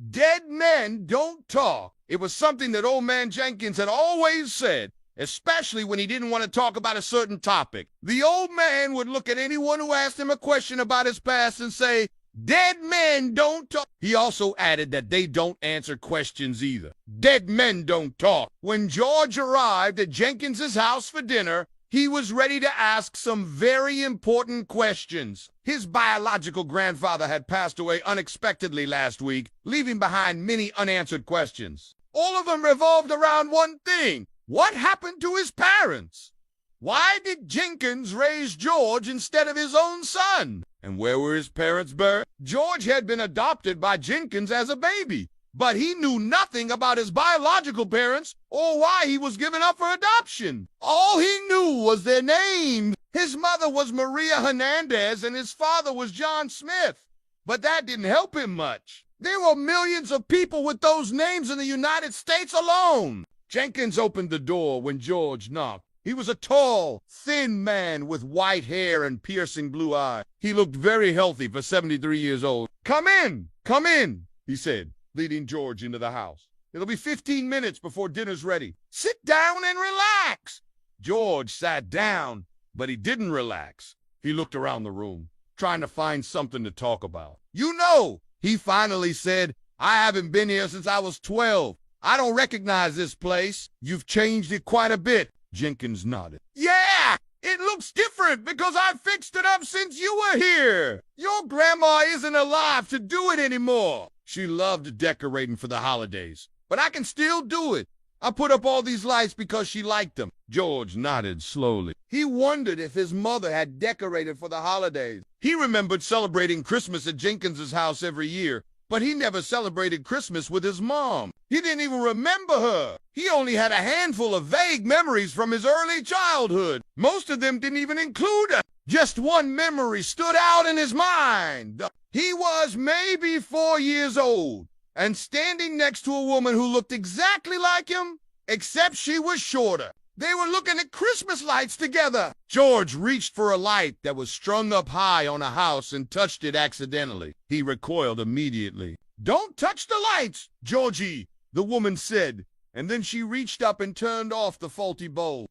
Dead men don't talk. It was something that old man Jenkins had always said, especially when he didn't want to talk about a certain topic. The old man would look at anyone who asked him a question about his past and say, "Dead men don't talk." He also added that they don't answer questions either. Dead men don't talk. When George arrived at Jenkins's house for dinner, he was ready to ask some very important questions. His biological grandfather had passed away unexpectedly last week, leaving behind many unanswered questions. All of them revolved around one thing. What happened to his parents? Why did Jenkins raise George instead of his own son? And where were his parents buried? George had been adopted by Jenkins as a baby, but he knew nothing about his biological parents or why he was given up for adoption. All he knew was their names. His mother was Maria Hernandez and his father was John Smith. But that didn't help him much. There were millions of people with those names in the United States alone. Jenkins opened the door when George knocked. He was a tall, thin man with white hair and piercing blue eyes. He looked very healthy for 73 years old. Come in, he said, leading George into the house. It'll be 15 minutes before dinner's ready. Sit down and relax. George sat down, but he didn't relax. He looked around the room, trying to find something to talk about. You know, he finally said, I haven't been here since I was 12. I don't recognize this place. You've changed it quite a bit. Jenkins nodded. Yeah, it looks different because I fixed it up since you were here. Your grandma isn't alive to do it anymore. She loved decorating for the holidays, but I can still do it. I put up all these lights because she liked them. George nodded slowly. He wondered if his mother had decorated for the holidays. He remembered celebrating Christmas at Jenkins's house every year, but he never celebrated Christmas with his mom. He didn't even remember her. He only had a handful of vague memories from his early childhood. Most of them didn't even include her. Just one memory stood out in his mind. He was maybe 4 years old and standing next to a woman who looked exactly like him, except she was shorter. They were looking at Christmas lights together. George reached for a light that was strung up high on a house and touched it accidentally. He recoiled immediately. Don't touch the lights, Georgie, the woman said, and then she reached up and turned off the faulty bulb.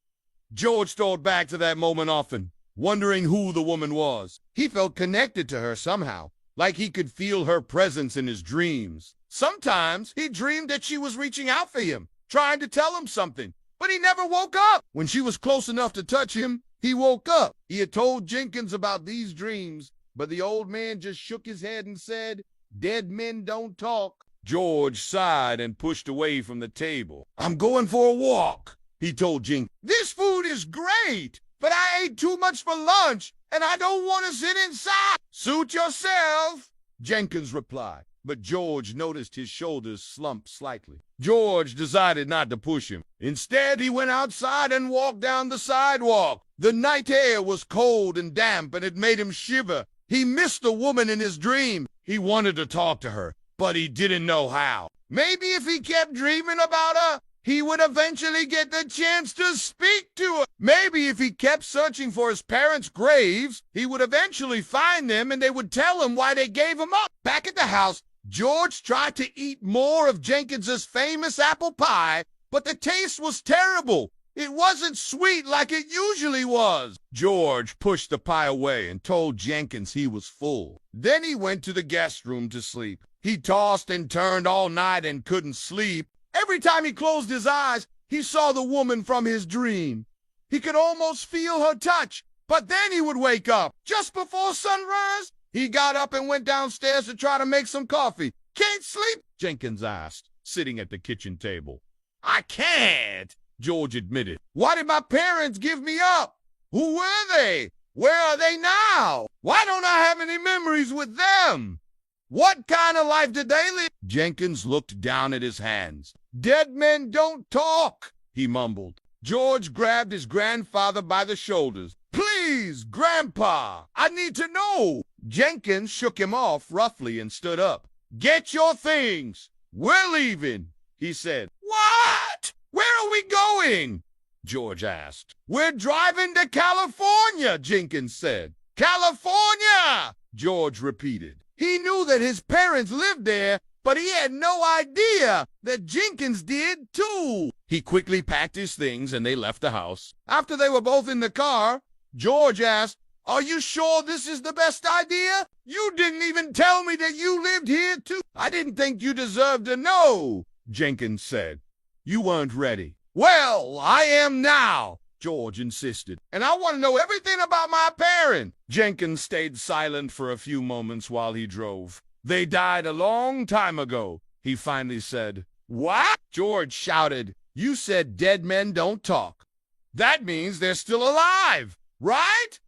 George thought back to that moment often, wondering who the woman was. He felt connected to her somehow, like he could feel her presence in his dreams. Sometimes he dreamed that she was reaching out for him, trying to tell him something. But he never woke up. When she was close enough to touch him, he woke up. He had told Jenkins about these dreams, but the old man just shook his head and said, "Dead men don't talk." George sighed and pushed away from the table. I'm going for a walk, he told Jenkins. This food is great, but I ate too much for lunch, and I don't want to sit inside. Suit yourself, Jenkins replied. But George noticed his shoulders slump slightly. George decided not to push him. Instead, he went outside and walked down the sidewalk. The night air was cold and damp, and it made him shiver. He missed the woman in his dream. He wanted to talk to her, but he didn't know how. Maybe if he kept dreaming about her, he would eventually get the chance to speak to her. Maybe if he kept searching for his parents' graves, he would eventually find them and they would tell him why they gave him up. Back at the house, George tried to eat more of Jenkins's famous apple pie, but the taste was terrible. It wasn't sweet like it usually was. George pushed the pie away and told Jenkins he was full. Then he went to the guest room to sleep. He tossed and turned all night and couldn't sleep. Every time he closed his eyes, he saw the woman from his dream. He could almost feel her touch, but then he would wake up. Just before sunrise, he got up and went downstairs to try to make some coffee. Can't sleep? Jenkins asked, sitting at the kitchen table. I can't, George admitted. Why did my parents give me up? Who were they? Where are they now? Why don't I have any memories with them? What kind of life did they live? Jenkins looked down at his hands. Dead men don't talk, he mumbled. George grabbed his grandfather by the shoulders. Please, Grandpa, I need to know. Jenkins shook him off roughly and stood up. Get your things. We're leaving, he said. What? Where are we going? George asked. We're driving to California, Jenkins said. California, George repeated. He knew that his parents lived there, but he had no idea that Jenkins did too. He quickly packed his things and they left the house. After they were both in the car, George asked, "Are you sure this is the best idea? You didn't even tell me that you lived here too." "I didn't think you deserved to know," Jenkins said. "You weren't ready." "Well, I am now," George insisted. "And I want to know everything about my parents." Jenkins stayed silent for a few moments while he drove. "They died a long time ago," he finally said. "What?" George shouted. "You said dead men don't talk. That means they're still alive, right?"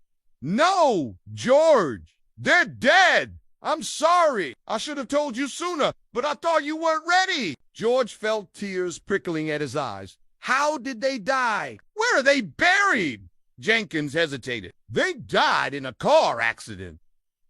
"No, George, they're dead. I'm sorry. I should have told you sooner, but I thought you weren't ready." George felt tears prickling at his eyes. "How did they die? Where are they buried?" Jenkins hesitated. "They died in a car accident.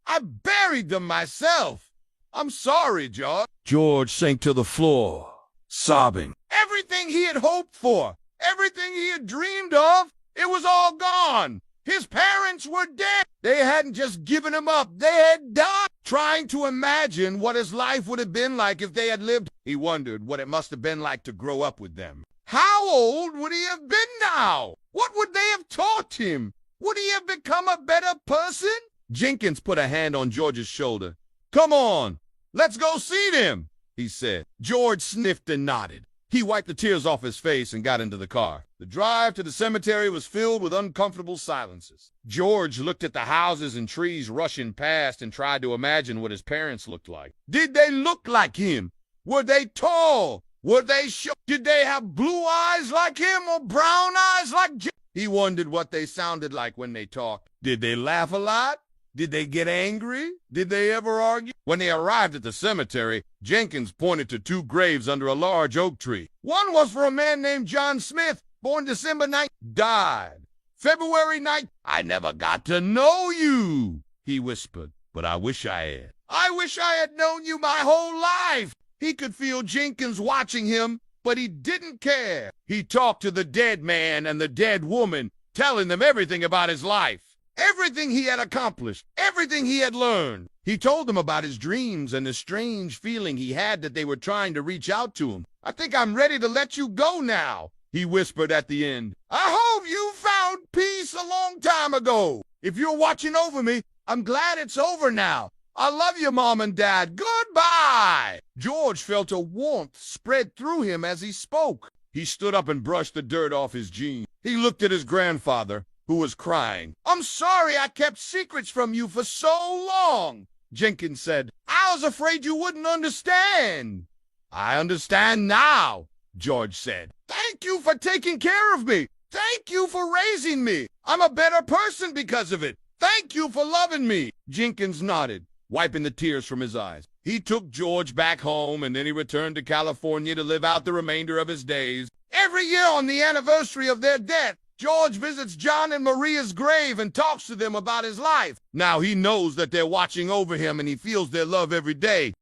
I buried them myself. I'm sorry, George." George sank to the floor, sobbing. Everything he had hoped for, everything he had dreamed of, it was all gone. His parents were dead. They hadn't just given him up, they had died. Trying to imagine what his life would have been like if they had lived, he wondered what it must have been like to grow up with them. How old would he have been now? What would they have taught him? Would he have become a better person? Jenkins put a hand on George's shoulder. "Come on, let's go see them," he said. George sniffed and nodded. He wiped the tears off his face and got into the car. The drive to the cemetery was filled with uncomfortable silences. George looked at the houses and trees rushing past and tried to imagine what his parents looked like. Did they look like him? Were they tall? Were they short? Did they have blue eyes like him or brown eyes like Jim? He wondered what they sounded like when they talked. Did they laugh a lot? Did they get angry? Did they ever argue? When they arrived at the cemetery, Jenkins pointed to two graves under a large oak tree. One was for a man named John Smith, born December 9th, died February 9th. "I never got to know you," he whispered, "but I wish I had. I wish I had known you my whole life." He could feel Jenkins watching him, but he didn't care. He talked to the dead man and the dead woman, telling them everything about his life. Everything he had accomplished, everything he had learned. He told them about his dreams and the strange feeling he had that they were trying to reach out to him. "I think I'm ready to let you go now," he whispered at the end. "I hope you found peace a long time ago. If you're watching over me, I'm glad it's over now. I love you, Mom and Dad. Goodbye." George felt a warmth spread through him as he spoke. He stood up and brushed the dirt off his jeans. He looked at his grandfather, who was crying. "I'm sorry I kept secrets from you for so long," Jenkins said. "I was afraid you wouldn't understand." "I understand now," George said. "Thank you for taking care of me. Thank you for raising me. I'm a better person because of it. Thank you for loving me." Jenkins nodded, wiping the tears from his eyes. He took George back home, and then he returned to California to live out the remainder of his days. Every year on the anniversary of their death, George visits John and Maria's grave and talks to them about his life. Now he knows that they're watching over him and he feels their love every day.